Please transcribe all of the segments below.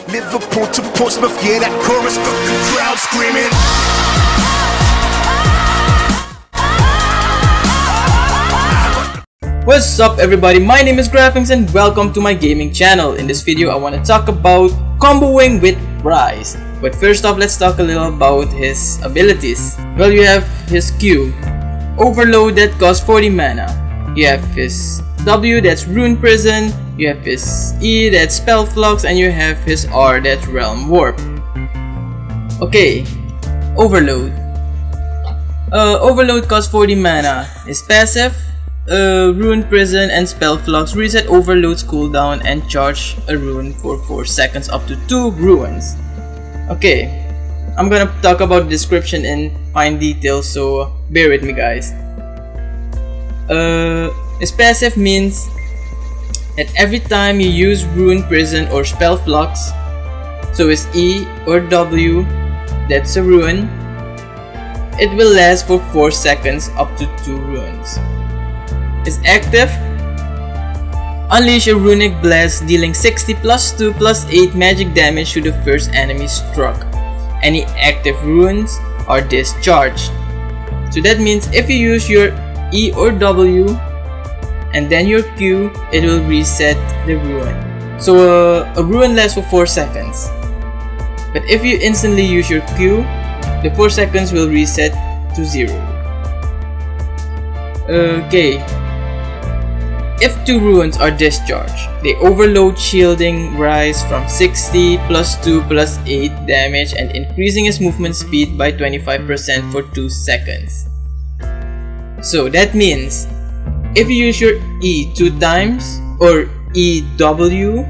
Liverpool to Portsmouth, yeah, that chorus got the crowd screaming. What's up everybody, my name is Graphics and welcome to my gaming channel. In this video I want to talk about comboing with Ryze. But first off, let's talk a little about his abilities. Well, you have his Q, Overload, that costs 40 mana. You have his W, that's Rune Prison. You have his E, that's Spell Flux, and you have his R, that's Realm Warp. Okay, Overload. Overload costs 40 mana. His passive, Rune Prison and Spell Flux reset Overload's cooldown and charge a rune for 4 seconds up to 2 runes. Okay, I'm gonna talk about the description in fine detail, so bear with me guys. His passive means that every time you use Rune Prison or Spell Flux, so his E or W, that's a rune, it will last for 4 seconds up to 2 runes. His active, unleash a runic blast dealing 60 plus 2 plus 8 magic damage to the first enemy struck. Any active runes are discharged. So that means if you use your E or W and then your Q, it will reset the rune. So a rune lasts for 4 seconds. But if you instantly use your Q, the 4 seconds will reset to 0. Okay. If 2 runes are discharged, they overload shielding Ryze from 60 plus 2 plus 8 damage and increasing his movement speed by 25% for 2 seconds. So that means if you use your E 2 times or EW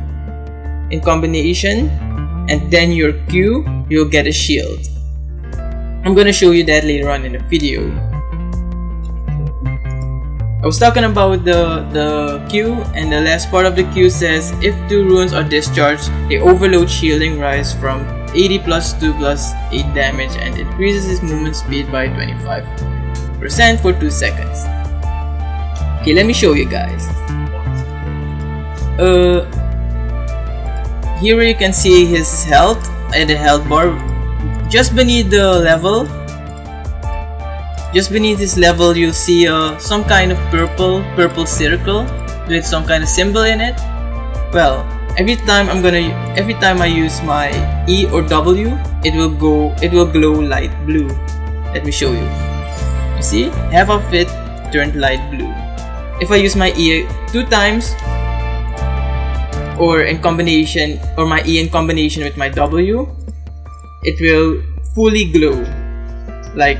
in combination and then your Q, you'll get a shield. I'm gonna show you that later on in the video. I was talking about the Q, and the last part of the Q says if 2 runes are discharged, they overload shielding Ryze from 80 plus 2 plus 8 damage and increases his movement speed by 25% for 2 seconds. Okay, let me show you guys. Here you can see his health at the health bar. Just beneath the level, just beneath this level, you'll see some kind of purple circle with some kind of symbol in it. Well, every time I use my E or W, it will glow light blue. Let me show you. You see, half of it turned light blue. If I use my E 2 times, or my E in combination with my W, it will fully glow. Like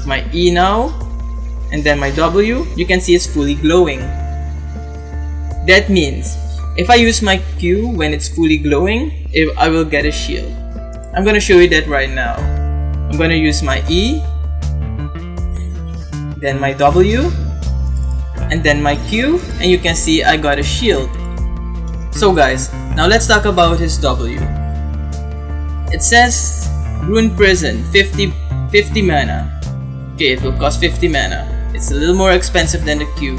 my E now and then my W, you can see it's fully glowing. That means if I use my Q when it's fully glowing, I will get a shield. I'm gonna show you that right now. I'm gonna use my E, then my W, and then my Q, and you can see I got a shield. So guys, now let's talk about his W. It says Rune Prison 50 mana. Okay, it will cost 50 mana. It's a little more expensive than the Q.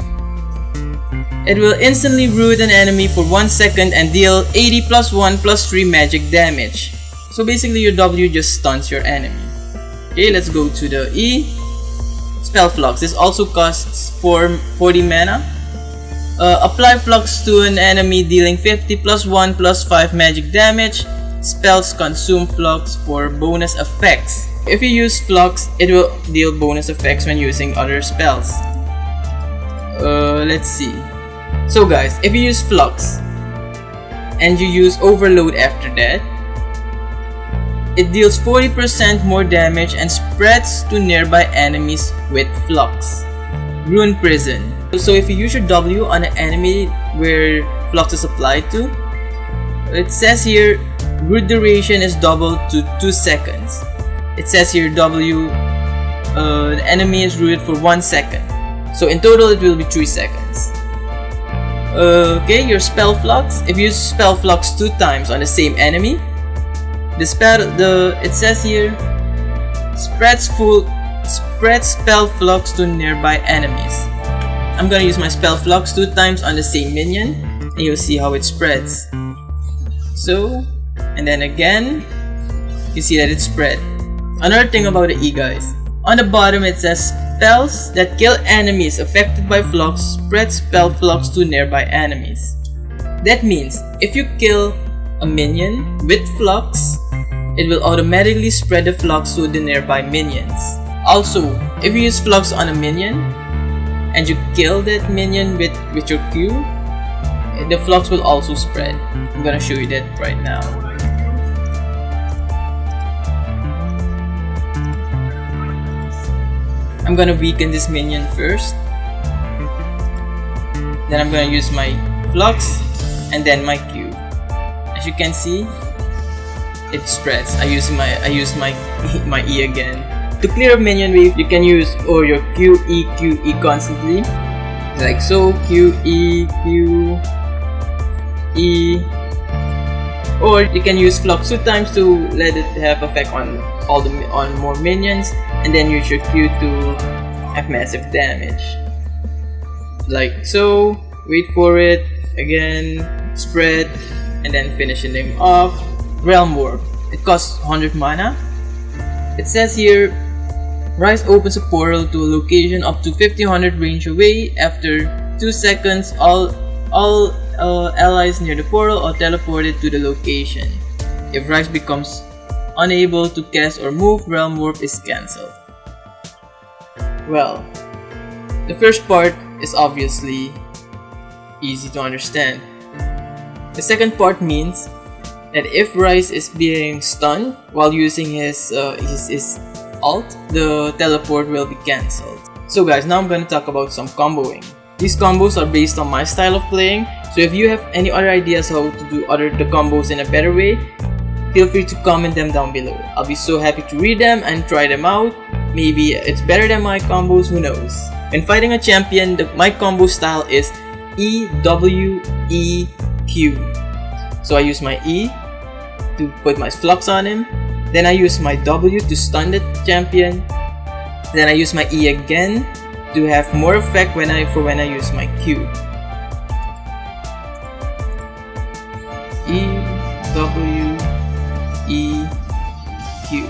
It will instantly root an enemy for 1 second and deal 80 plus 1 plus 3 magic damage. So basically your W just stuns your enemy. Okay, let's go to the E. Spell Flux. This also costs 40 mana. Apply Flux to an enemy dealing 50 plus 1 plus 5 magic damage. Spells consume Flux for bonus effects. If you use Flux, it will deal bonus effects when using other spells. Let's see. So guys, if you use Flux and you use Overload after that, it deals 40% more damage and spreads to nearby enemies with Flux. Rune Prison. So if you use your W on an enemy where Flux is applied to, it says here root duration is doubled to 2 seconds. It says here W, the enemy is rooted for 1 second. So in total it will be 3 seconds. Okay, your Spell Flux. If you use Spell Flux 2 times on the same enemy, it says here spreads Spell Flux to nearby enemies. I'm gonna use my Spell Flux 2 times on the same minion, and you'll see how it spreads. So and then again, you see that it's spread. Another thing about the E, guys. On the bottom it says spells that kill enemies affected by flux spread spell flux to nearby enemies. That means if you kill a minion with flux, it will automatically spread the flux to the nearby minions. Also, if you use flux on a minion and you kill that minion with your Q, the flux will also spread. I'm gonna show you that right now. I'm gonna weaken this minion first. Then I'm gonna use my flux and then my Q. As you can see, it spreads. I use my my E again. To clear a minion wave, you can use your QE constantly, like so. QE E, or you can use flux 2 times to let it have effect on more minions, and then use your Q to have massive damage, like so. Wait for it again, spread, and then finishing them off. Realm Warp. It costs 100 mana. It says here, Ryze opens a portal to a location up to 1500 range away. After 2 seconds, all allies near the portal are teleported to the location. If Ryze becomes unable to cast or move, Realm Warp is cancelled. Well, the first part is obviously easy to understand. The second part means that if Ryze is being stunned while using his ult, the teleport will be cancelled. So guys, now I'm going to talk about some comboing. These combos are based on my style of playing, so if you have any other ideas how to do the combos in a better way, feel free to comment them down below. I'll be so happy to read them and try them out. Maybe it's better than my combos, who knows. When fighting a champion, my combo style is E, W, E, Q. So I use my E to put my flux on him, then I use my W to stun the champion, then I use my E again to have more effect when I use my Q. E, W, E, Q.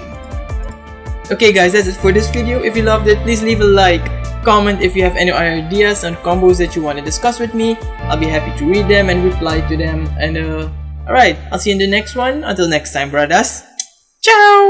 Okay guys, that's it for this video. If you loved it, please leave a like, comment if you have any ideas on combos that you want to discuss with me. I'll be happy to read them and reply to them. And alright, I'll see you in the next one. Until next time, brothers. Ciao!